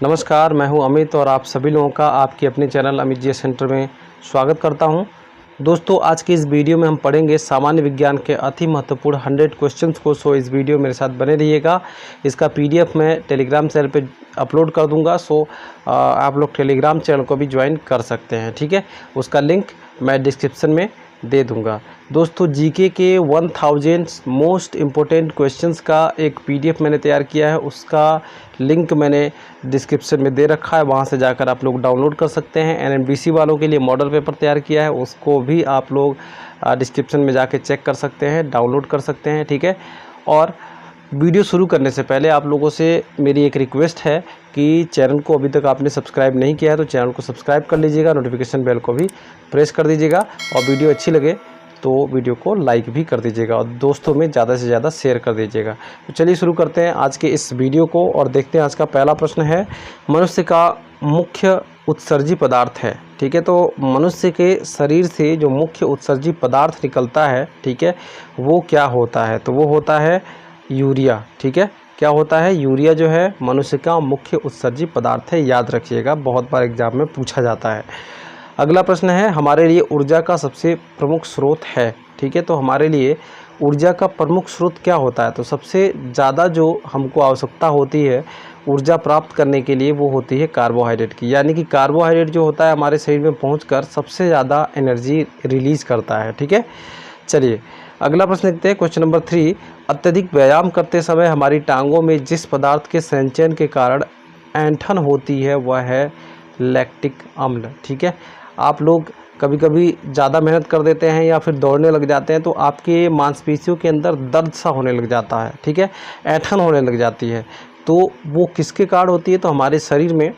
नमस्कार, मैं हूं अमित और आप सभी लोगों का आपके अपने चैनल अमित जी सेंटर में स्वागत करता हूं। दोस्तों, आज की इस वीडियो में हम पढ़ेंगे सामान्य विज्ञान के अति महत्वपूर्ण 100 क्वेश्चंस को। सो इस वीडियो मेरे साथ बने रहिएगा। इसका पीडीएफ मैं टेलीग्राम चैनल पे अपलोड कर दूंगा। सो आप लोग टेलीग्राम चैनल को भी ज्वाइन कर सकते हैं, ठीक है। उसका लिंक मैं डिस्क्रिप्शन में दे दूंगा। दोस्तों, जीके के 1000 मोस्ट इम्पोर्टेंट क्वेश्चंस का एक पीडीएफ मैंने तैयार किया है। उसका लिंक मैंने डिस्क्रिप्शन में दे रखा है, वहां से जाकर आप लोग डाउनलोड कर सकते हैं। एनएमडीसी वालों के लिए मॉडल पेपर तैयार किया है, उसको भी आप लोग डिस्क्रिप्शन में जाके चेक कर सकते हैं, डाउनलोड कर सकते हैं, ठीक है। और वीडियो शुरू करने से पहले आप लोगों से मेरी एक रिक्वेस्ट है कि चैनल को अभी तक आपने सब्सक्राइब नहीं किया है तो चैनल को सब्सक्राइब कर लीजिएगा, नोटिफिकेशन बेल को भी प्रेस कर दीजिएगा और वीडियो अच्छी लगे तो वीडियो को लाइक भी कर दीजिएगा और दोस्तों में ज़्यादा से ज़्यादा शेयर कर दीजिएगा। तो चलिए शुरू करते हैं आज के इस वीडियो को और देखते हैं। आज का पहला प्रश्न है, मनुष्य का मुख्य उत्सर्जी पदार्थ है, ठीक है। तो मनुष्य के शरीर से जो मुख्य उत्सर्जी पदार्थ निकलता है, ठीक है, वो क्या होता है? तो वो होता है यूरिया, ठीक है। क्या होता है? यूरिया जो है मनुष्य का मुख्य उत्सर्जी पदार्थ है, याद रखिएगा, बहुत बार एग्जाम में पूछा जाता है। अगला प्रश्न है, हमारे लिए ऊर्जा का सबसे प्रमुख स्रोत है, ठीक है। तो हमारे लिए ऊर्जा का प्रमुख स्रोत क्या होता है? तो सबसे ज़्यादा जो हमको आवश्यकता होती है ऊर्जा प्राप्त करने के लिए वो होती है कार्बोहाइड्रेट की, यानी कि कार्बोहाइड्रेट जो होता है हमारे शरीर में पहुंचकर सबसे ज़्यादा एनर्जी रिलीज़ करता है, ठीक है। चलिए अगला प्रश्न देखते हैं, क्वेश्चन नंबर 3। अत्यधिक व्यायाम करते समय हमारी टांगों में जिस पदार्थ के संचयन के कारण ऐंठन होती है वह है लैक्टिक अम्ल, ठीक है। आप लोग कभी कभी ज़्यादा मेहनत कर देते हैं या फिर दौड़ने लग जाते हैं तो आपके मांसपेशियों के अंदर दर्द सा होने लग जाता है, ठीक है, ऐंठन होने लग जाती है। तो वो किसके कारण होती है? तो हमारे शरीर में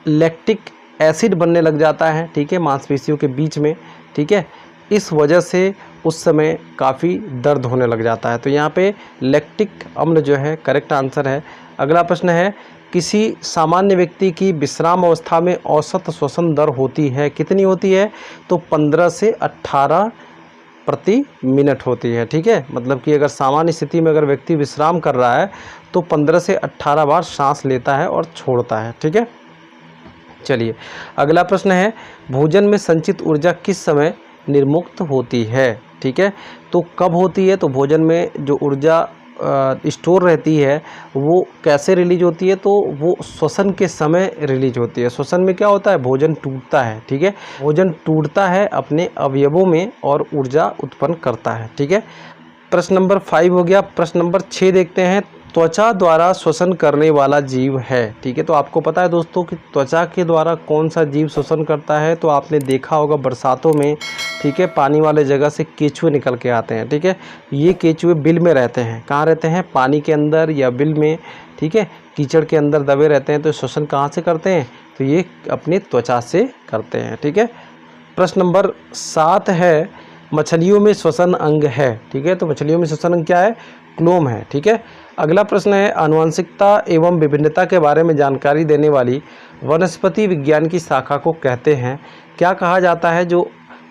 लैक्टिक एसिड बनने लग जाता है, ठीक है, मांसपेशियों के बीच में, ठीक है। इस वजह से उस समय काफ़ी दर्द होने लग जाता है। तो यहाँ पे लैक्टिक अम्ल जो है करेक्ट आंसर है। अगला प्रश्न है, किसी सामान्य व्यक्ति की विश्राम अवस्था में औसत श्वसन दर होती है, कितनी होती है? तो 15 से 18 प्रति मिनट होती है, ठीक है। मतलब कि अगर सामान्य स्थिति में अगर व्यक्ति विश्राम कर रहा है तो 15 से 18 बार सांस लेता है और छोड़ता है, ठीक है। चलिए अगला प्रश्न है, भोजन में संचित ऊर्जा किस समय निर्मुक्त होती है, ठीक है। तो कब होती है? तो भोजन में जो ऊर्जा स्टोर रहती है वो कैसे रिलीज होती है? तो वो श्वसन के समय रिलीज होती है। श्वसन में क्या होता है? भोजन टूटता है, ठीक है, भोजन टूटता है अपने अवयवों में और ऊर्जा उत्पन्न करता है, ठीक है। प्रश्न नंबर 5 हो गया। प्रश्न नंबर 6 देखते हैं, त्वचा द्वारा श्वसन करने वाला जीव है, ठीक है। तो आपको पता है दोस्तों कि त्वचा के द्वारा कौन सा जीव श्वसन करता है? तो आपने देखा होगा बरसातों में, ठीक है, पानी वाले जगह से केचुए निकल के आते हैं, ठीक है। ये केचुए बिल में रहते हैं। कहाँ रहते हैं? पानी के अंदर या बिल में, ठीक है, कीचड़ के अंदर दबे रहते हैं। तो श्वसन कहाँ से करते हैं? तो ये अपनी त्वचा से करते हैं, ठीक है। प्रश्न नंबर 7 है, मछलियों में श्वसन अंग है, ठीक है। तो मछलियों में श्वसन अंग क्या है? क्लोम है, ठीक है। अगला प्रश्न है, आनुवंशिकता एवं विभिन्नता के बारे में जानकारी देने वाली वनस्पति विज्ञान की शाखा को कहते हैं? क्या कहा जाता है जो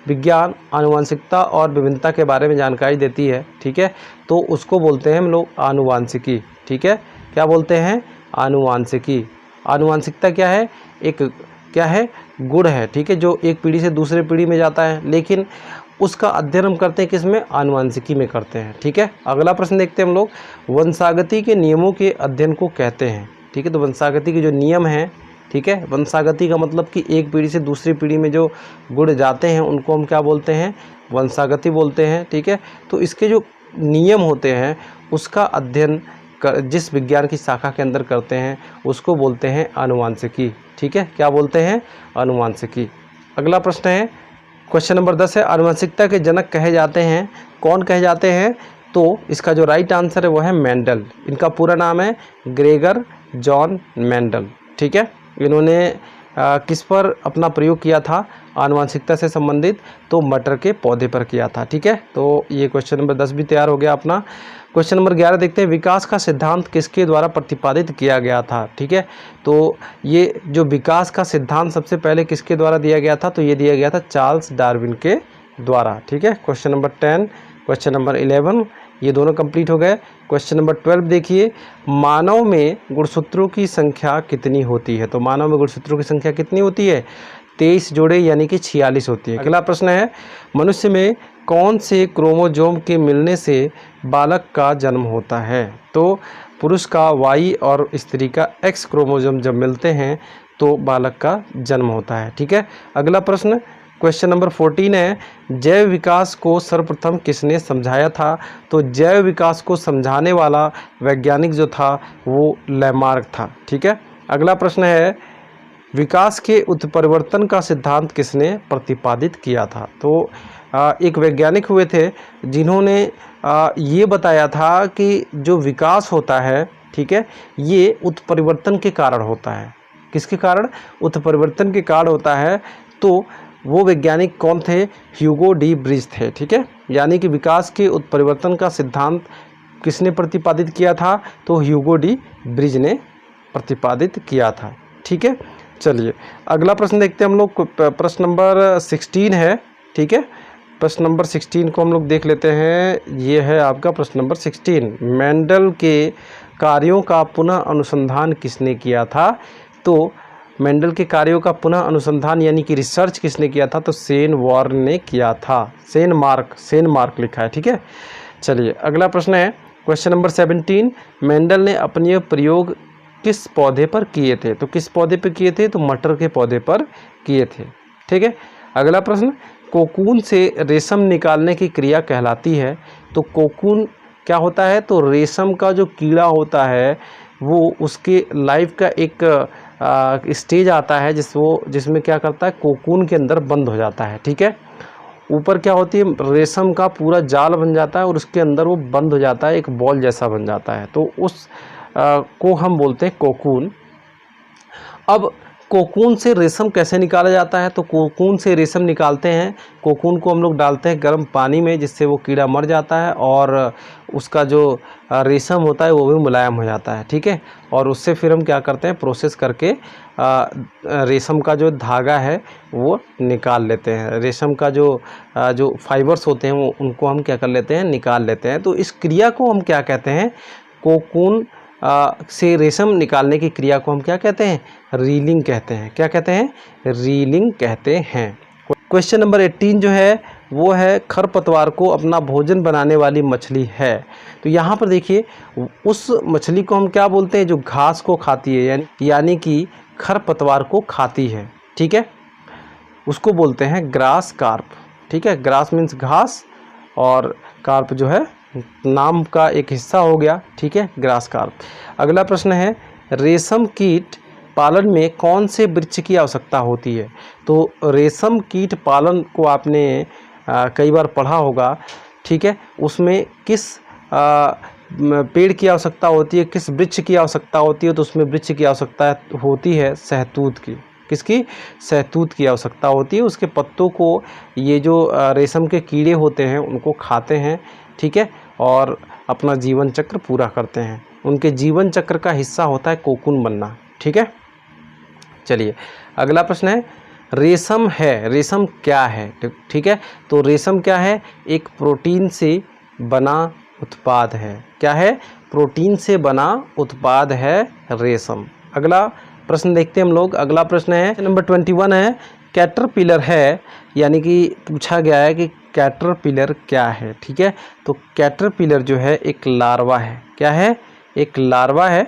विज्ञान आनुवंशिकता और विभिन्नता के बारे में जानकारी देती है, ठीक है? तो उसको बोलते हैं हम लोग आनुवांशिकी, ठीक है। क्या बोलते हैं? आनुवांशिकी। आनुवांशिकता क्या है? एक क्या है? गुण है, ठीक है, जो एक पीढ़ी से दूसरे पीढ़ी में जाता है, लेकिन उसका अध्ययन हम करते हैं किसमें? आनुवांशिकी में करते हैं, ठीक है। अगला प्रश्न देखते हैं हम लोग, वंशागति के नियमों के अध्ययन को कहते हैं, ठीक है। तो वंशागति के जो नियम हैं, ठीक है, वंशागति का मतलब कि एक पीढ़ी से दूसरी पीढ़ी में जो गुण जाते हैं उनको हम क्या बोलते हैं? वंशागति बोलते हैं, ठीक है। तो इसके जो नियम होते हैं उसका अध्ययन जिस विज्ञान की शाखा के अंदर करते हैं उसको बोलते हैं आनुवांशिकी, ठीक है। क्या बोलते हैं? आनुवांशिकी। अगला प्रश्न है, क्वेश्चन नंबर 10 है, आनुवंशिकता के जनक कहे जाते हैं, कौन कहे जाते हैं? तो इसका जो राइट आंसर है वो है मेंडल। इनका पूरा नाम है ग्रेगर जॉन मेंडल, ठीक है। इन्होंने किस पर अपना प्रयोग किया था आनुवंशिकता से संबंधित? तो मटर के पौधे पर किया था, ठीक है। तो ये क्वेश्चन नंबर 10 भी तैयार हो गया अपना। क्वेश्चन नंबर 11 देखते हैं, विकास का सिद्धांत किसके द्वारा प्रतिपादित किया गया था, ठीक है। तो ये जो विकास का सिद्धांत सबसे पहले किसके द्वारा दिया गया था? तो ये दिया गया था चार्ल्स डार्विन के द्वारा, ठीक है। क्वेश्चन नंबर 10, क्वेश्चन नंबर 11, ये दोनों कंप्लीट हो गए। क्वेश्चन नंबर 12 देखिए, मानव में गुणसूत्रों की संख्या कितनी होती है? तो मानव में गुणसूत्रों की संख्या कितनी होती है? 23 जोड़े यानी कि 46 होती है। अगला प्रश्न है, मनुष्य में कौन से क्रोमोजोम के मिलने से बालक का जन्म होता है? तो पुरुष का Y और स्त्री का X क्रोमोजोम जब मिलते हैं तो बालक का जन्म होता है। ठीक है। अगला प्रश्न क्वेश्चन नंबर 14 है, जैव विकास को सर्वप्रथम किसने समझाया था? तो जैव विकास को समझाने वाला वैज्ञानिक जो था वो लैमार्क था। ठीक है। अगला प्रश्न है, विकास के उत्परिवर्तन का सिद्धांत किसने प्रतिपादित किया था? तो एक वैज्ञानिक हुए थे जिन्होंने ये बताया था कि जो विकास होता है, ठीक है, ये उत्परिवर्तन के कारण होता है। किसके कारण? उत्परिवर्तन के कारण होता है। तो वो वैज्ञानिक कौन थे? ह्यूगो डी ब्रिज थे। ठीक है। यानी कि विकास के उत्परिवर्तन का सिद्धांत किसने प्रतिपादित किया था? तो ह्यूगो डी ब्रिज ने प्रतिपादित किया था। ठीक है। चलिए अगला प्रश्न देखते हैं हम लोग। प्रश्न नंबर 16 है। ठीक है। प्रश्न नंबर 16 को हम लोग देख लेते हैं। ये है आपका प्रश्न नंबर 16, मेंडल के कार्यों का पुनः अनुसंधान किसने किया था? तो मेंडल के कार्यों का पुनः अनुसंधान यानी कि रिसर्च किसने किया था? तो सेन वॉर्न ने किया था। सेन मार्क लिखा है। ठीक है। चलिए अगला प्रश्न है क्वेश्चन नंबर 17, मेंडल ने अपने प्रयोग किस पौधे पर किए थे? तो किस पौधे पर किए थे? तो मटर के पौधे पर किए थे। ठीक है। अगला प्रश्न, कोकून से रेशम निकालने की क्रिया कहलाती है। तो कोकून क्या होता है? तो रेशम का जो कीड़ा होता है वो उसके लाइफ का एक स्टेज आता है जिसमें क्या करता है, कोकून के अंदर बंद हो जाता है। ठीक है। ऊपर क्या होती है, रेशम का पूरा जाल बन जाता है और उसके अंदर वो बंद हो जाता है, एक बॉल जैसा बन जाता है। तो उस को हम बोलते हैं कोकून। अब कोकून से रेशम कैसे निकाला जाता है? तो कोकून से रेशम निकालते हैं, कोकून को हम लोग डालते हैं गर्म पानी में जिससे वो कीड़ा मर जाता है और उसका जो रेशम होता है वो भी मुलायम हो जाता है। ठीक है। और उससे फिर हम क्या करते हैं, प्रोसेस करके रेशम का जो धागा है वो निकाल लेते हैं। रेशम का जो फाइबर्स होते हैं वो उनको हम क्या कर लेते हैं, निकाल लेते हैं। तो इस क्रिया को हम क्या कहते हैं, कोकून से रेशम निकालने की क्रिया को हम क्या कहते हैं, रीलिंग कहते हैं। क्या कहते हैं? रीलिंग कहते हैं। क्वेश्चन नंबर 18 जो है वो है, खरपतवार को अपना भोजन बनाने वाली मछली है। तो यहाँ पर देखिए उस मछली को हम क्या बोलते हैं जो घास को खाती है, यानी कि खरपतवार को खाती है। ठीक है। उसको बोलते हैं ग्रास कार्प। ठीक है। ग्रास मीन्स घास और कार्प जो है नाम का एक हिस्सा हो गया। ठीक है। Grass carp. अगला प्रश्न है, रेशम कीट पालन में कौन से वृक्ष की आवश्यकता होती है? तो रेशम कीट पालन को आपने कई बार पढ़ा होगा। ठीक है। उसमें किस पेड़ की आवश्यकता होती है, किस वृक्ष की आवश्यकता होती है? तो उसमें वृक्ष की आवश्यकता होती है सहतूत की। किसकी? सहतूत की आवश्यकता होती है। उसके पत्तों को ये जो रेशम के कीड़े होते हैं उनको खाते हैं। ठीक है। और अपना जीवन चक्र पूरा करते हैं। उनके जीवन चक्र का हिस्सा होता है कोकून बनना। ठीक है। चलिए अगला प्रश्न है, रेशम है, रेशम क्या है? ठीक है। तो रेशम क्या है? एक प्रोटीन से बना उत्पाद है। क्या है? प्रोटीन से बना उत्पाद है रेशम। अगला प्रश्न देखते हैं हम लोग। अगला प्रश्न है नंबर 21 है, कैटरपिलर है, यानी कि पूछा गया है कि कैटरपिलर क्या है। ठीक है। तो कैटरपिलर जो है एक लार्वा है। क्या है? एक लार्वा है।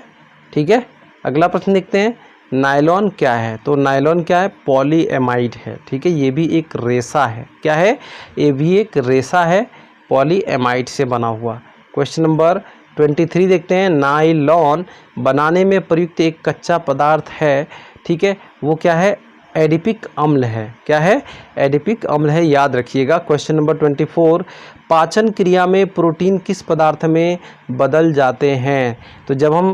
ठीक है। अगला प्रश्न देखते हैं, नायलॉन क्या है? तो नायलॉन क्या है? पॉलीएमाइड है। ठीक है। ये भी एक रेशा है। क्या है? ये भी एक रेशा है, पॉलीएमाइड से बना हुआ। क्वेश्चन नंबर 23 देखते हैं, नायलॉन बनाने में प्रयुक्त एक कच्चा पदार्थ है। ठीक है। वो क्या है? एडिपिक अम्ल है। क्या है? एडिपिक अम्ल है, याद रखिएगा। क्वेश्चन नंबर 24, पाचन क्रिया में प्रोटीन किस पदार्थ में बदल जाते हैं? तो जब हम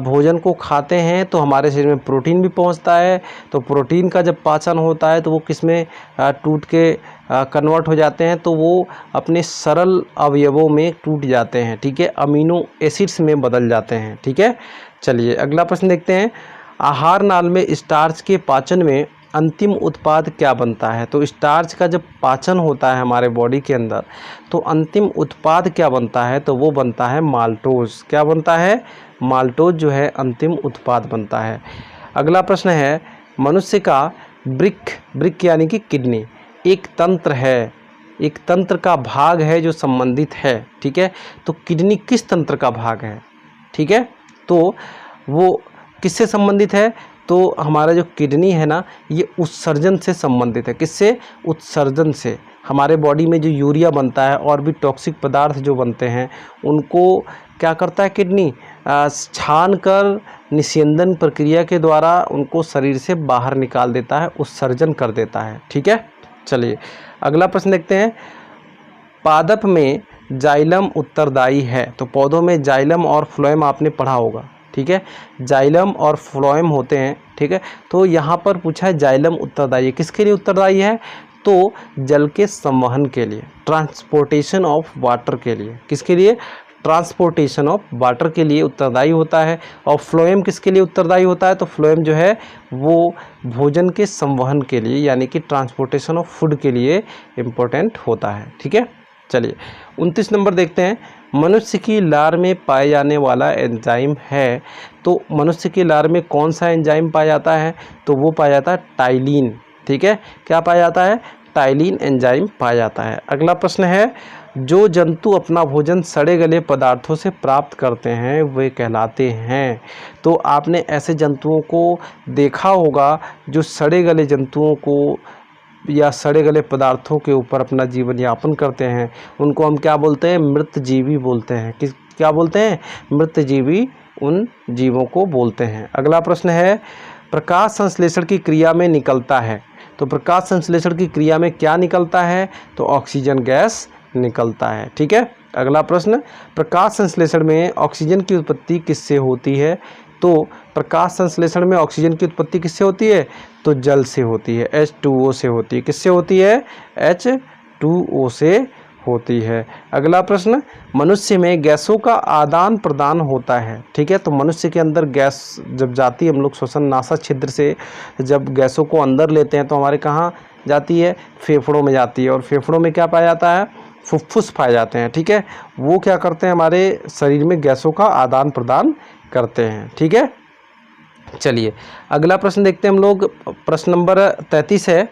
भोजन को खाते हैं तो हमारे शरीर में प्रोटीन भी पहुंचता है। तो प्रोटीन का जब पाचन होता है तो वो किस में टूट के कन्वर्ट हो जाते हैं? तो वो अपने सरल अवयवों में टूट जाते हैं। ठीक है। अमीनो एसिड्स में बदल जाते हैं। ठीक है। चलिए अगला प्रश्न देखते हैं, आहार नाल में स्टार्च के पाचन में अंतिम उत्पाद क्या बनता है? तो स्टार्च का जब पाचन होता है हमारे बॉडी के अंदर तो अंतिम उत्पाद क्या बनता है? तो वो बनता है माल्टोज। क्या बनता है? माल्टोज जो है अंतिम उत्पाद बनता है। अगला प्रश्न है, मनुष्य का वृक्क यानी कि किडनी एक तंत्र है, एक तंत्र का भाग है जो संबंधित है, ठीक है। तो किडनी किस तंत्र का भाग है, ठीक है, तो वो किससे संबंधित है? तो हमारा जो किडनी है ना, ये उत्सर्जन से संबंधित है। किससे? उत्सर्जन से। हमारे बॉडी में जो यूरिया बनता है और भी टॉक्सिक पदार्थ जो बनते हैं उनको क्या करता है किडनी? छान कर निस्यंदन प्रक्रिया के द्वारा उनको शरीर से बाहर निकाल देता है, उत्सर्जन कर देता है, ठीक है। चलिए अगला प्रश्न देखते हैं, पादप में जाइलम उत्तरदायी है। तो पौधों में जाइलम और फ्लोएम आपने पढ़ा होगा, ठीक है, जाइलम और फ्लोएम होते हैं, ठीक है। तो यहाँ पर पूछा है जाइलम उत्तरदायी है, किसके लिए उत्तरदायी है? तो जल के संवहन के लिए, ट्रांसपोर्टेशन ऑफ वाटर के लिए। किसके लिए? ट्रांसपोर्टेशन ऑफ वाटर के लिए उत्तरदायी होता है। और फ्लोएम किसके लिए उत्तरदायी होता है? तो फ्लोएम जो है वो भोजन के संवहन के लिए यानी कि ट्रांसपोर्टेशन ऑफ फूड के लिए इम्पोर्टेंट होता है, ठीक है। चलिए 29 नंबर देखते हैं, मनुष्य की लार में पाए जाने वाला एंजाइम है। तो मनुष्य की लार में कौन सा एंजाइम पाया जाता है? तो वो पाया जाता है टाइलिन, ठीक है। क्या पाया जाता है? टाइलिन एंजाइम पाया जाता है। अगला प्रश्न है, जो जंतु अपना भोजन सड़े गले पदार्थों से प्राप्त करते हैं वे कहलाते हैं। तो आपने ऐसे जंतुओं को देखा होगा जो सड़े गले जंतुओं को या सड़े गले पदार्थों के ऊपर अपना जीवन यापन करते हैं, उनको हम क्या बोलते हैं? मृतजीवी बोलते हैं। क्या बोलते हैं? मृतजीवी उन जीवों को बोलते हैं। अगला प्रश्न है, प्रकाश संश्लेषण की क्रिया में निकलता है। तो प्रकाश संश्लेषण की क्रिया में क्या निकलता है? तो ऑक्सीजन गैस निकलता है, ठीक है। अगला प्रश्न, प्रकाश संश्लेषण में ऑक्सीजन की उत्पत्ति किससे होती है? तो प्रकाश संश्लेषण में ऑक्सीजन की उत्पत्ति किससे होती है? तो जल से होती है, H2O से होती है। किससे होती है? H2O से होती है। अगला प्रश्न, मनुष्य में गैसों का आदान प्रदान होता है, ठीक है। तो मनुष्य के अंदर गैस जब जाती है, हम लोग श्वसन नासा छिद्र से जब गैसों को अंदर लेते हैं तो हमारे कहाँ जाती है? फेफड़ों में जाती है। और फेफड़ों में क्या पाया जाता है? फुफ्फुस पाए जाते हैं, ठीक है। वो क्या करते हैं? हमारे शरीर में गैसों का आदान प्रदान करते हैं, ठीक है। चलिए अगला प्रश्न देखते हैं हम लोग, प्रश्न नंबर 33 है,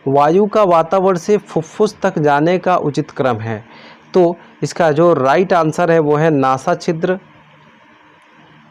वायु का वातावरण से फुफ्फुस तक जाने का उचित क्रम है। तो इसका जो राइट आंसर है वो है नासा छिद्र,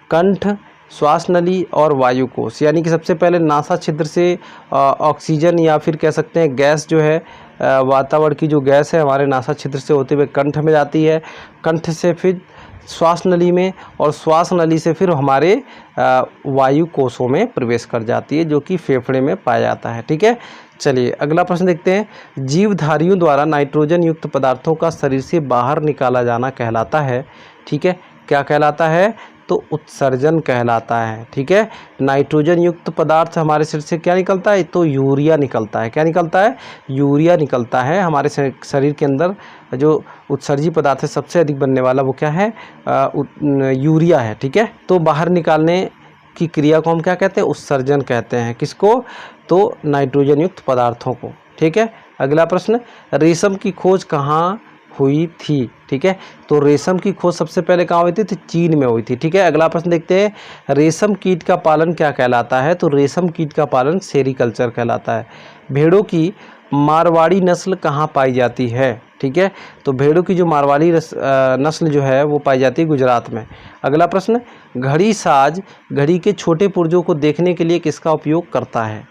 कंठ, श्वास नली और वायु कोश। यानी कि सबसे पहले नासा छिद्र से ऑक्सीजन या फिर कह सकते हैं गैस जो है, वातावरण की जो गैस है हमारे नासा छिद्र से होते हुए कंठ में जाती है, कंठ से फिर श्वास नली में और श्वास नली से फिर हमारे वायु कोशों में प्रवेश कर जाती है जो कि फेफड़े में पाया जाता है, ठीक है। चलिए अगला प्रश्न देखते हैं, जीवधारियों द्वारा नाइट्रोजन युक्त पदार्थों का शरीर से बाहर निकाला जाना कहलाता है, ठीक है। क्या कहलाता है? तो उत्सर्जन कहलाता है, ठीक है। नाइट्रोजन युक्त पदार्थ हमारे शरीर से क्या निकलता है? तो यूरिया निकलता है। क्या निकलता है? यूरिया निकलता है। हमारे शरीर के अंदर जो उत्सर्जी पदार्थ है सबसे अधिक बनने वाला वो क्या है? यूरिया है, ठीक है। तो बाहर निकालने की क्रिया को हम क्या कहते हैं? उत्सर्जन कहते हैं। किसको? तो नाइट्रोजन युक्त पदार्थों को, ठीक है। अगला प्रश्न, रेशम की खोज कहाँ हुई थी, ठीक है। तो रेशम की खोज सबसे पहले कहाँ हुई थी? तो चीन में हुई थी, ठीक है। अगला प्रश्न देखते हैं, रेशम कीट का पालन क्या कहलाता है? तो रेशम कीट का पालन सेरीकल्चर कहलाता है। भेड़ों की मारवाड़ी नस्ल कहाँ पाई जाती है, ठीक है। तो भेड़ों की जो मारवाड़ी नस्ल जो है वो पाई जाती है गुजरात में। अगला प्रश्न, घड़ी साज घड़ी के छोटे पुर्जों को देखने के लिए किसका उपयोग करता है,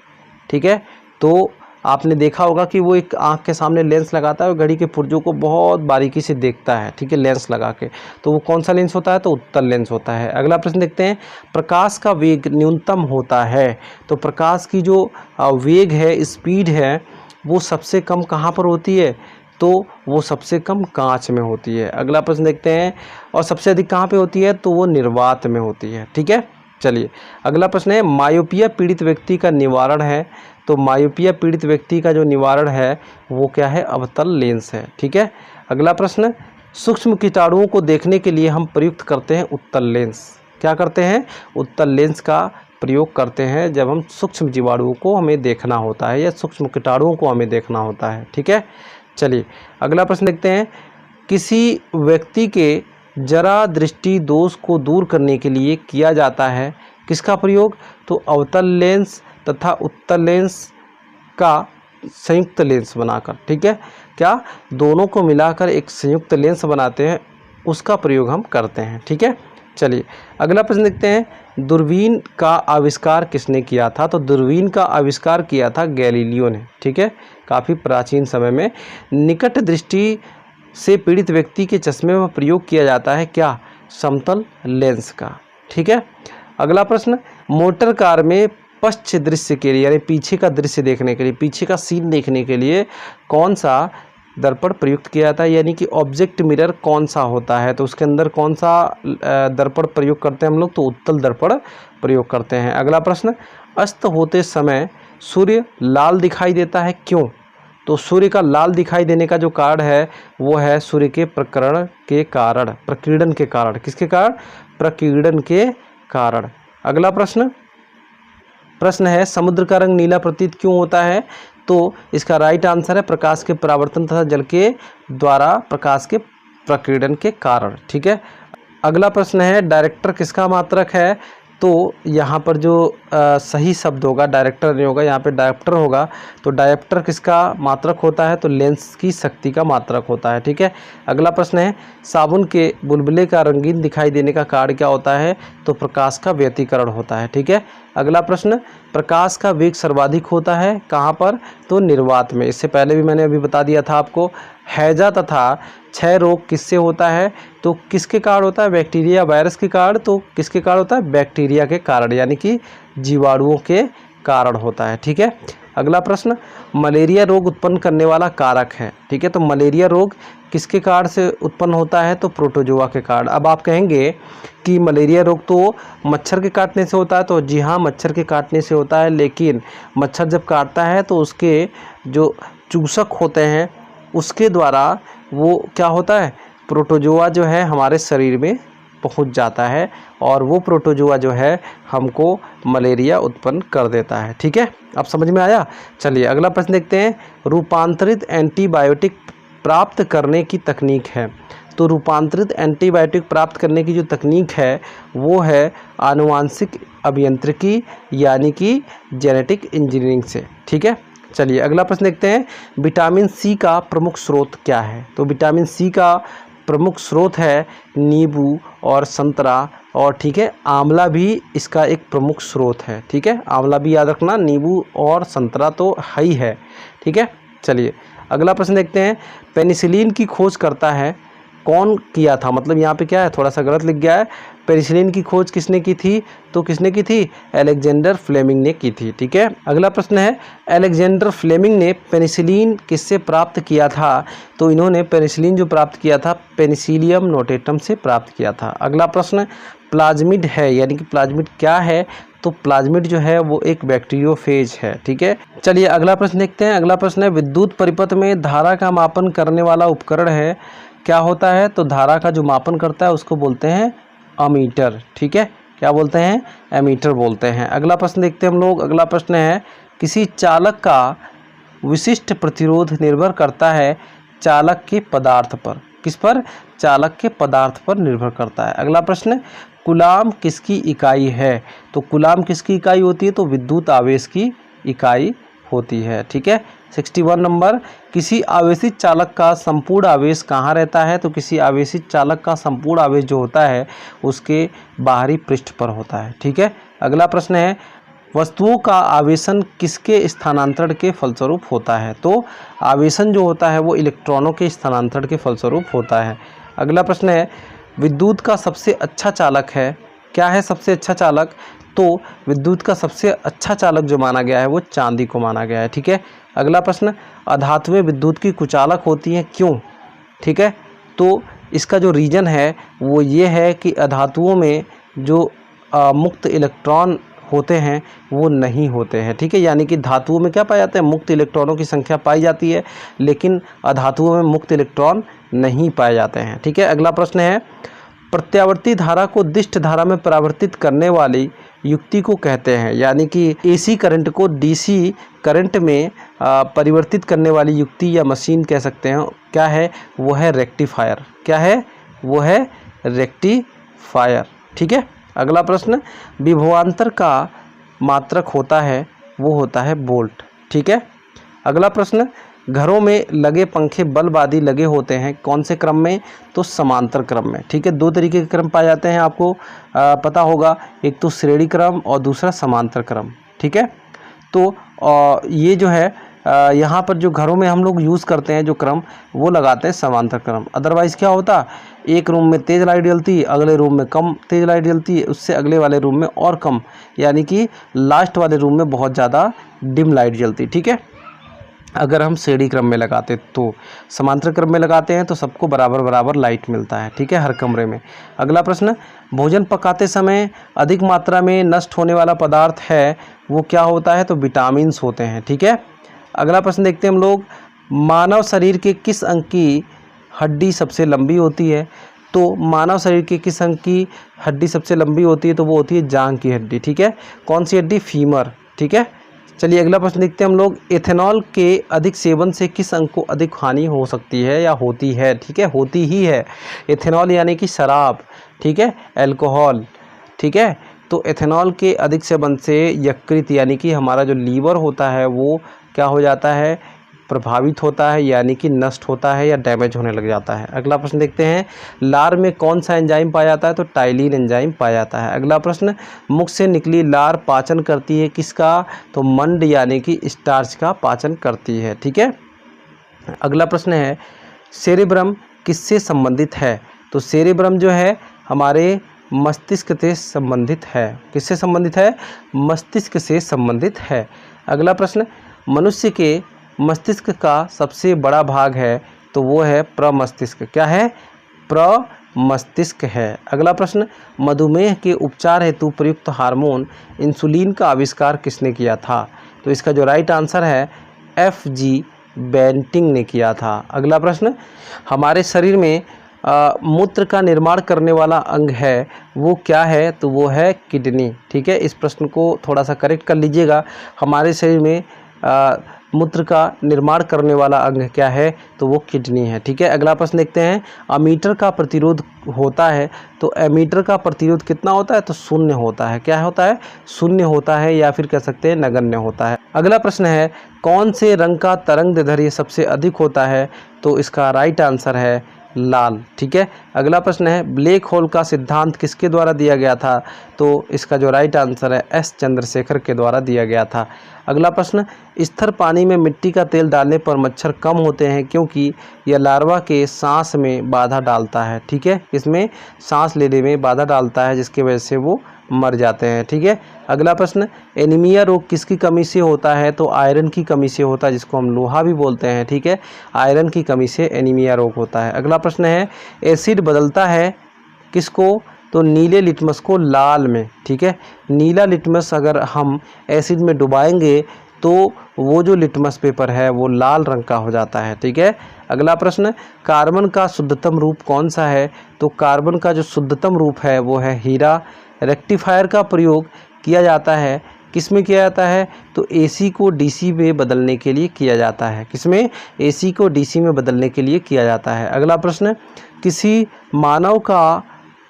ठीक है। तो आपने देखा होगा कि वो एक आँख के सामने लेंस लगाता है और घड़ी के पुर्जों को बहुत बारीकी से देखता है, ठीक है, लेंस लगा के। तो वो कौन सा लेंस होता है? तो उत्तल लेंस होता है। अगला प्रश्न देखते हैं, प्रकाश का वेग न्यूनतम होता है। तो प्रकाश की जो वेग है, स्पीड है, वो सबसे कम कहाँ पर होती है? तो वो सबसे कम कांच में होती है। अगला प्रश्न देखते हैं, और सबसे अधिक कहाँ पे होती है? तो वो निर्वात में होती है, ठीक है। चलिए अगला प्रश्न है, मायोपिया पीड़ित व्यक्ति का निवारण है। तो मायोपिया पीड़ित व्यक्ति का जो निवारण है वो क्या है? अवतल लेंस है, ठीक है। अगला प्रश्न, सूक्ष्म कीटाणुओं को देखने के लिए हम प्रयुक्त करते हैं उत्तल लेंस। क्या करते हैं? उत्तल लेंस का प्रयोग करते हैं जब हम सूक्ष्म जीवाणुओं को हमें देखना होता है या सूक्ष्म कीटाणुओं को हमें देखना होता है। ठीक है, चलिए अगला प्रश्न देखते हैं। किसी व्यक्ति के जरा दृष्टि दोष को दूर करने के लिए किया जाता है किसका प्रयोग? तो अवतल लेंस तथा उत्तल लेंस का संयुक्त लेंस बनाकर, ठीक है, क्या दोनों को मिलाकर एक संयुक्त लेंस बनाते हैं, उसका प्रयोग हम करते हैं। ठीक है, चलिए अगला प्रश्न देखते हैं। दूरबीन का आविष्कार किसने किया था? तो दूरबीन का आविष्कार किया था गैलीलियो ने। ठीक है, काफ़ी प्राचीन समय में। निकट दृष्टि से पीड़ित व्यक्ति के चश्मे में प्रयोग किया जाता है क्या? समतल लेंस का। ठीक है, अगला प्रश्न। मोटर कार में पश्च दृश्य के लिए यानी पीछे का दृश्य देखने के लिए, पीछे का सीन देखने के लिए कौन सा दर्पण प्रयुक्त किया जाता है, यानी कि ऑब्जेक्ट मिरर कौन सा होता है? तो उसके अंदर कौन सा दर्पण प्रयोग करते हैं हम लोग? तो उत्तल दर्पण प्रयोग करते हैं। अगला प्रश्न। अस्त होते समय सूर्य लाल दिखाई देता है क्यों? तो सूर्य का लाल दिखाई देने का जो कारण है वो है सूर्य के प्रकीर्णन के कारण, प्रकीर्णन के कारण। किसके कारण? प्रकीर्णन के कारण। अगला प्रश्न है समुद्र का रंग नीला प्रतीत क्यों होता है? तो इसका राइट आंसर है प्रकाश के परावर्तन तथा जल के द्वारा प्रकाश के प्रकीर्णन के कारण। ठीक है, अगला प्रश्न है डायरेक्टर किसका मात्रक है? तो यहाँ पर जो सही शब्द होगा डायरेक्टर नहीं होगा, यहाँ पे डायप्टर होगा। तो डायप्टर किसका मात्रक होता है? तो लेंस की शक्ति का मात्रक होता है। ठीक है, अगला प्रश्न है साबुन के बुलबुले का रंगीन दिखाई देने का कारण क्या होता है? तो प्रकाश का व्यतिकरण होता है। ठीक है, अगला प्रश्न। प्रकाश का वेग सर्वाधिक होता है कहाँ पर? तो निर्वात में। इससे पहले भी मैंने अभी बता दिया था आपको। हैजा तथा क्षय रोग किससे होता है? तो किसके कारण होता है? बैक्टीरिया वायरस के कारण। तो किसके कारण होता है? बैक्टीरिया के कारण, यानी कि जीवाणुओं के कारण होता है। ठीक है, अगला प्रश्न। मलेरिया रोग उत्पन्न करने वाला कारक है। ठीक है, तो मलेरिया रोग किसके कारण से उत्पन्न होता है? तो प्रोटोजोआ के कारण। अब आप कहेंगे कि मलेरिया रोग तो मच्छर के काटने से होता है। तो जी हाँ, मच्छर के काटने से होता है, लेकिन मच्छर जब काटता है तो उसके जो चूसक होते हैं उसके द्वारा वो क्या होता है? प्रोटोजोआ जो है हमारे शरीर में पहुंच जाता है और वो प्रोटोजोआ जो है हमको मलेरिया उत्पन्न कर देता है। ठीक है, अब समझ में आया? चलिए अगला प्रश्न देखते हैं। रूपांतरित एंटीबायोटिक प्राप्त करने की तकनीक है। तो रूपांतरित एंटीबायोटिक प्राप्त करने की जो तकनीक है वो है आनुवांशिक अभियांत्रिकी, यानी कि जेनेटिक इंजीनियरिंग से। ठीक है, चलिए अगला प्रश्न देखते हैं। विटामिन सी का प्रमुख स्रोत क्या है? तो विटामिन सी का प्रमुख स्रोत है नींबू और संतरा, और ठीक है आंवला भी इसका एक प्रमुख स्रोत है। ठीक है, आंवला भी याद रखना, नींबू और संतरा तो है ही है। ठीक है, चलिए अगला प्रश्न देखते हैं। पेनिसिलिन की खोज करता है कौन किया था? मतलब यहाँ पे क्या है, थोड़ा सा गलत लिख गया है। पेनिसिलिन की खोज किसने की थी? तो किसने की थी? अलेक्जेंडर फ्लेमिंग ने की थी। ठीक है, अगला प्रश्न है अलेक्जेंडर फ्लेमिंग ने पेनिसिलिन किससे प्राप्त किया था? तो इन्होंने पेनिसिलिन जो प्राप्त किया था पेनिसिलियम नोटेटम से प्राप्त किया था। अगला प्रश्न प्लाज्मिड है, यानी कि प्लाज्मिड क्या है? तो प्लाज्मिड जो है वो एक बैक्टीरियोफेज है। ठीक है, चलिए अगला प्रश्न देखते हैं। अगला प्रश्न है विद्युत परिपथ में धारा का मापन करने वाला उपकरण है क्या होता है? तो धारा का जो मापन करता है उसको बोलते हैं अमीटर। ठीक है, क्या बोलते हैं? एमीटर बोलते हैं। अगला प्रश्न देखते हैं हम लोग। अगला प्रश्न है किसी चालक का विशिष्ट प्रतिरोध निर्भर करता है चालक के पदार्थ पर। किस पर? चालक के पदार्थ पर निर्भर करता है। अगला प्रश्न कूलाम किसकी इकाई है? तो कूलाम किसकी इकाई होती है? तो विद्युत आवेश की इकाई होती है। ठीक है, 61 नंबर। किसी आवेशित चालक का संपूर्ण आवेश कहाँ रहता है? तो किसी आवेशित चालक का संपूर्ण आवेश जो होता है उसके बाहरी पृष्ठ पर होता है। ठीक है, अगला प्रश्न है वस्तुओं का आवेशन किसके स्थानांतरण के फलस्वरूप होता है? तो आवेशन जो होता है वो इलेक्ट्रॉनों के स्थानांतरण के फलस्वरूप होता है। अगला प्रश्न है विद्युत का सबसे अच्छा चालक है क्या है? सबसे अच्छा चालक, तो विद्युत का सबसे अच्छा चालक जो माना गया है वो चांदी को माना गया है। ठीक है, अगला प्रश्न अधातुएं विद्युत की कुचालक होती हैं क्यों? ठीक है, तो इसका जो रीज़न है वो ये है कि अधातुओं में जो मुक्त इलेक्ट्रॉन होते हैं वो नहीं होते हैं। ठीक है, यानी कि धातुओं में क्या पाए जाते हैं? मुक्त इलेक्ट्रॉनों की संख्या पाई जाती है, लेकिन अधातुओं में मुक्त इलेक्ट्रॉन नहीं पाए जाते हैं। ठीक है, अगला प्रश्न है प्रत्यावर्ती धारा को दिष्ट धारा में परावर्तित करने वाली युक्ति को कहते हैं, यानी कि एसी करंट को डीसी करंट में परिवर्तित करने वाली युक्ति या मशीन कह सकते हैं। क्या है? वो है रेक्टिफायर। क्या है? वो है रेक्टिफायर। ठीक है। अगला प्रश्न, विभवांतर का मात्रक होता है, वो होता है वोल्ट। ठीक है। अगला प्रश्न, घरों में लगे पंखे बल्ब आदि लगे होते हैं कौन से क्रम में? तो समांतर क्रम में। ठीक है। दो तरीके के क्रम पाए जाते हैं, आपको पता होगा, एक तो श्रेणी क्रम और दूसरा समांतर क्रम। ठीक है। तो ये जो है यहाँ पर जो घरों में हम लोग यूज़ करते हैं जो क्रम, वो लगाते हैं समांतर क्रम। अदरवाइज़ क्या होता, एक रूम में तेज़ लाइट जलती, अगले रूम में कम तेज़ लाइट जलती है, उससे अगले वाले रूम में और कम, यानी कि लास्ट वाले रूम में बहुत ज़्यादा डिम लाइट जलती। ठीक है। अगर हम श्रेणी क्रम में लगाते तो, समांतर क्रम में लगाते हैं तो सबको बराबर बराबर लाइट मिलता है। ठीक है, हर कमरे में। अगला प्रश्न, भोजन पकाते समय अधिक मात्रा में नष्ट होने वाला पदार्थ है, वो क्या होता है? तो विटामिन्स होते हैं। ठीक है। अगला प्रश्न देखते हैं हम लोग, मानव शरीर के किस अंग की हड्डी सबसे लंबी होती है? तो मानव शरीर के किस अंग की हड्डी सबसे लंबी होती है? तो वो होती है जांघ की हड्डी। ठीक है। कौन सी हड्डी? फीमर। ठीक है। चलिए अगला प्रश्न देखते हैं हम लोग, एथेनॉल के अधिक सेवन से किस अंग को अधिक हानि हो सकती है या होती है? ठीक है, होती ही है। एथेनॉल यानी कि शराब। ठीक है, अल्कोहल। ठीक है। तो एथेनॉल के अधिक सेवन से यकृत यानी कि हमारा जो लीवर होता है वो क्या हो जाता है? प्रभावित होता है, यानी कि नष्ट होता है या डैमेज होने लग जाता है। अगला प्रश्न देखते हैं, लार में कौन सा एंजाइम पाया जाता है? तो टाइलिन एंजाइम पाया जाता है। अगला प्रश्न, मुख से निकली लार पाचन करती है किसका? तो मंड यानी कि स्टार्च का पाचन करती है। ठीक है। अगला प्रश्न है, सेरेब्रम किससे संबंधित है? तो सेरेब्रम जो है हमारे मस्तिष्क से संबंधित है। किससे संबंधित है? मस्तिष्क से संबंधित है। अगला प्रश्न, मनुष्य के मस्तिष्क का सबसे बड़ा भाग है, तो वो है प्रमस्तिष्क। क्या है? प्रमस्तिष्क है। अगला प्रश्न, मधुमेह के उपचार हेतु प्रयुक्त हार्मोन इंसुलिन का आविष्कार किसने किया था? तो इसका जो राइट आंसर है FG बेंटिंग ने किया था। अगला प्रश्न, हमारे शरीर में मूत्र का निर्माण करने वाला अंग है, वो क्या है? तो वो है किडनी। ठीक है। इस प्रश्न को थोड़ा सा करेक्ट कर लीजिएगा। हमारे शरीर में मूत्र का निर्माण करने वाला अंग क्या है? तो वो किडनी है। ठीक है। अगला प्रश्न देखते हैं, अमीटर का प्रतिरोध होता है, तो एमीटर का प्रतिरोध कितना होता है? तो शून्य होता है। क्या होता है? शून्य होता है, या फिर कह सकते हैं नगण्य होता है। अगला प्रश्न है, कौन से रंग का तरंगदैर्ध्य सबसे अधिक होता है? तो इसका राइट आंसर है लाल। ठीक है। अगला प्रश्न है, ब्लैक होल का सिद्धांत किसके द्वारा दिया गया था? तो इसका जो राइट आंसर है S चंद्रशेखर के द्वारा दिया गया था। अगला प्रश्न, स्थिर पानी में मिट्टी का तेल डालने पर मच्छर कम होते हैं क्योंकि यह लार्वा के सांस में बाधा डालता है। ठीक है, इसमें सांस लेने में बाधा डालता है, जिसकी वजह से वो मर जाते हैं। ठीक है। अगला प्रश्न, एनीमिया रोग किसकी कमी से होता है? तो आयरन की कमी से होता है, जिसको हम लोहा भी बोलते हैं। ठीक है। आयरन की कमी से एनीमिया रोग होता है। अगला प्रश्न है, एसिड बदलता है किसको? तो नीले लिटमस को लाल में। ठीक है। नीला लिटमस अगर हम एसिड में डुबाएंगे तो वो जो लिटमस पेपर है वो लाल रंग का हो जाता है। ठीक है। अगला प्रश्न, कार्बन का शुद्धतम रूप कौन सा है? तो कार्बन का जो शुद्धतम रूप है वो है हीरा। रेक्टिफायर का प्रयोग किया जाता है किस में किया जाता है? तो AC को DC में बदलने के लिए किया जाता है। किसमें? AC को DC में बदलने के लिए किया जाता है। अगला प्रश्न, किसी मानव का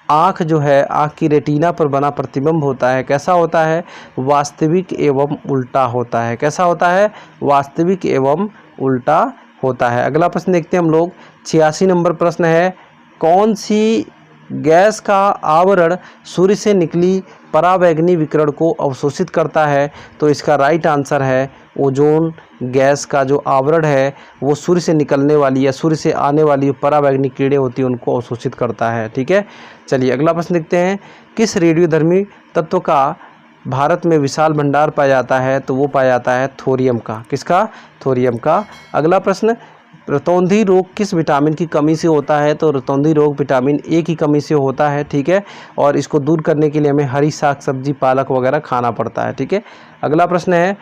आँख जो है, आँख की रेटिना पर बना प्रतिबिंब होता है, कैसा होता है? वास्तविक एवं उल्टा होता है। कैसा होता है? वास्तविक एवं उल्टा होता है। अगला प्रश्न देखते हैं हम लोग, 86 नंबर प्रश्न है, कौन सी गैस का आवरण सूर्य से निकली पराबैंगनी विकिरण को अवशोषित करता है? तो इसका राइट आंसर है ओजोन गैस का जो आवरण है वो सूर्य से निकलने वाली या सूर्य से आने वाली पराबैंगनी किरणें होती हैं उनको अवशोषित करता है। ठीक है। चलिए अगला प्रश्न देखते हैं, किस रेडियोधर्मी तत्व का भारत में विशाल भंडार पाया जाता है? तो वो पाया जाता है थोरियम का। किसका? थोरियम का। अगला प्रश्न, रतौंधी रोग किस विटामिन की कमी से होता है? तो रतौंधी रोग विटामिन A की कमी से होता है। ठीक है। और इसको दूर करने के लिए हमें हरी साग सब्जी पालक वगैरह खाना पड़ता है। ठीक है। अगला प्रश्न है,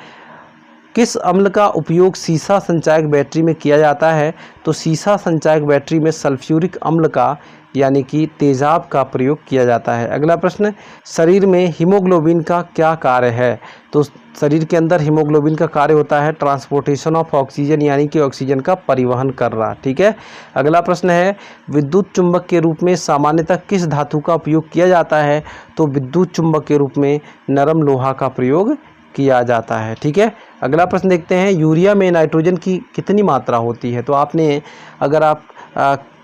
किस अम्ल का उपयोग सीसा संचायक बैटरी में किया जाता है? तो सीसा संचायक बैटरी में सल्फ्यूरिक अम्ल का यानी कि तेजाब का प्रयोग किया जाता है। अगला प्रश्न, शरीर में हीमोग्लोबिन का क्या कार्य है? तो शरीर के अंदर हीमोग्लोबिन का कार्य होता है ट्रांसपोर्टेशन ऑफ ऑक्सीजन, यानी कि ऑक्सीजन का परिवहन कर रहा। ठीक है। अगला प्रश्न है, विद्युत चुंबक के रूप में सामान्यतः किस धातु का उपयोग किया जाता है? तो विद्युत चुंबक के रूप में नरम लोहा का प्रयोग किया जाता है। ठीक है। अगला प्रश्न देखते हैं, यूरिया में नाइट्रोजन की कितनी मात्रा होती है? तो आपने, अगर आप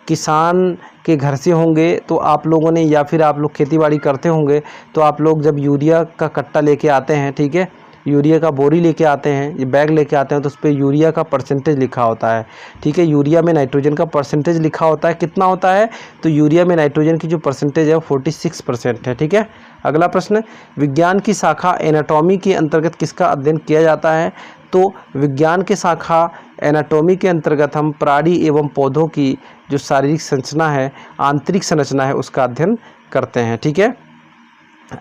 किसान के घर से होंगे तो आप लोगों ने, या फिर आप लोग खेतीबाड़ी करते होंगे तो आप लोग जब यूरिया का कट्टा लेके आते हैं, ठीक है, यूरिया का बोरी लेके आते हैं, ये बैग लेके आते हैं, तो उस पर यूरिया का परसेंटेज लिखा होता है। ठीक है। यूरिया में नाइट्रोजन का परसेंटेज लिखा होता है, कितना होता है? तो यूरिया में नाइट्रोजन की जो परसेंटेज है वो 46% है। ठीक है। अगला प्रश्न, विज्ञान की शाखा एनाटॉमी के अंतर्गत किसका अध्ययन किया जाता है? तो विज्ञान के शाखा एनाटॉमी के अंतर्गत हम प्राणी एवं पौधों की जो शारीरिक संरचना है, आंतरिक संरचना है, उसका अध्ययन करते हैं। ठीक है।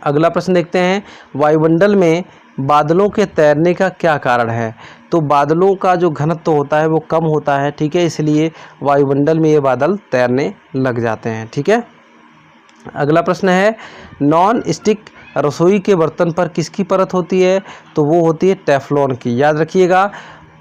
अगला प्रश्न देखते हैं, वायुमंडल में बादलों के तैरने का क्या कारण है? तो बादलों का जो घनत्व होता है वो कम होता है। ठीक है। इसलिए वायुमंडल में ये बादल तैरने लग जाते हैं। ठीक है। अगला प्रश्न है, नॉन स्टिक रसोई के बर्तन पर किसकी परत होती है? तो वो होती है टेफ्लॉन की। याद रखिएगा।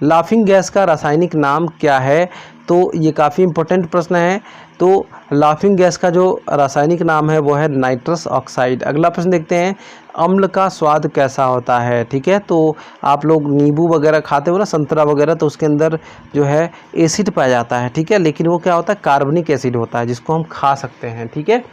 लाफिंग गैस का रासायनिक नाम क्या है? तो ये काफ़ी इंपॉर्टेंट प्रश्न है। तो लाफिंग गैस का जो रासायनिक नाम है वो है नाइट्रस ऑक्साइड। अगला प्रश्न देखते हैं, अम्ल का स्वाद कैसा होता है? ठीक है। तो आप लोग नींबू वगैरह खाते हो ना, संतरा वगैरह, तो उसके अंदर जो है एसिड पाया जाता है। ठीक है। लेकिन वो क्या होता है? कार्बनिक एसिड होता है, जिसको हम खा सकते हैं। ठीक है।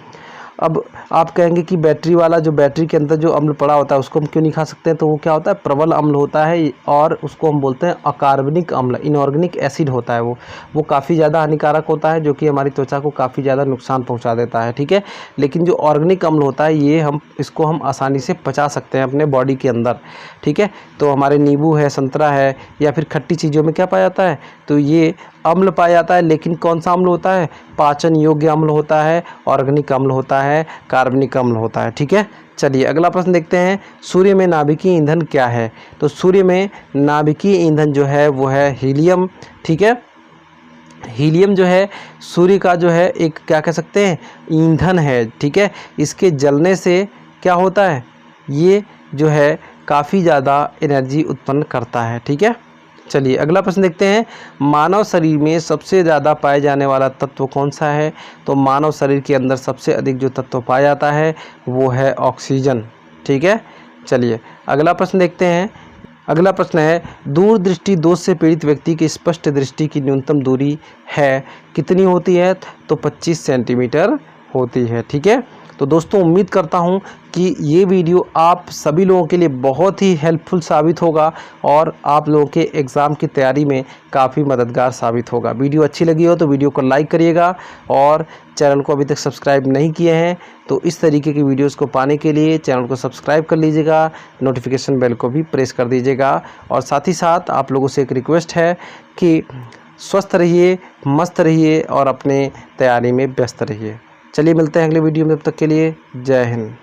अब आप कहेंगे कि बैटरी वाला, जो बैटरी के अंदर जो अम्ल पड़ा होता है उसको हम क्यों नहीं खा सकते हैं? तो वो क्या होता है? प्रबल अम्ल होता है, और उसको हम बोलते हैं अकार्बनिक अम्ल, इनऑर्गेनिक एसिड होता है। वो काफ़ी ज़्यादा हानिकारक होता है, जो कि हमारी त्वचा को काफ़ी ज़्यादा नुकसान पहुंचा देता है। ठीक है। लेकिन जो ऑर्गेनिक अम्ल होता है, ये इसको हम आसानी से पचा सकते हैं अपने बॉडी के अंदर। ठीक है। तो हमारे नींबू है, संतरा है, या फिर खट्टी चीज़ों में क्या पाया जाता है? तो ये अम्ल पाया जाता है। लेकिन कौन सा अम्ल होता है? पाचन योग्य अम्ल होता है, ऑर्गेनिक अम्ल होता है, कार्बनिक अम्ल होता है। ठीक है। चलिए अगला प्रश्न देखते हैं, सूर्य में नाभिकीय ईंधन क्या है? तो सूर्य में नाभिकीय ईंधन जो है वो है हीलियम। ठीक है। हीलियम जो है सूर्य का जो है एक, क्या कह सकते हैं, ईंधन है। ठीक है। इसके जलने से क्या होता है? ये जो है काफ़ी ज़्यादा एनर्जी उत्पन्न करता है। ठीक है। चलिए अगला प्रश्न देखते हैं, मानव शरीर में सबसे ज़्यादा पाए जाने वाला तत्व कौन सा है? तो मानव शरीर के अंदर सबसे अधिक जो तत्व पाया जाता है वो है ऑक्सीजन। ठीक है। चलिए अगला प्रश्न देखते हैं। अगला प्रश्न है, दूरदृष्टि दोष से पीड़ित व्यक्ति की स्पष्ट दृष्टि की न्यूनतम दूरी है कितनी होती है? तो 25 सेंटीमीटर होती है। ठीक है। तो दोस्तों उम्मीद करता हूं कि ये वीडियो आप सभी लोगों के लिए बहुत ही हेल्पफुल साबित होगा और आप लोगों के एग्ज़ाम की तैयारी में काफ़ी मददगार साबित होगा। वीडियो अच्छी लगी हो तो वीडियो को लाइक करिएगा, और चैनल को अभी तक सब्सक्राइब नहीं किए हैं तो इस तरीके की वीडियोस को पाने के लिए चैनल को सब्सक्राइब कर लीजिएगा, नोटिफिकेशन बेल को भी प्रेस कर दीजिएगा। और साथ ही साथ आप लोगों से एक रिक्वेस्ट है कि स्वस्थ रहिए, मस्त रहिए और अपने तैयारी में व्यस्त रहिए। चलिए मिलते हैं अगले वीडियो में, तब तक के लिए जय हिंद।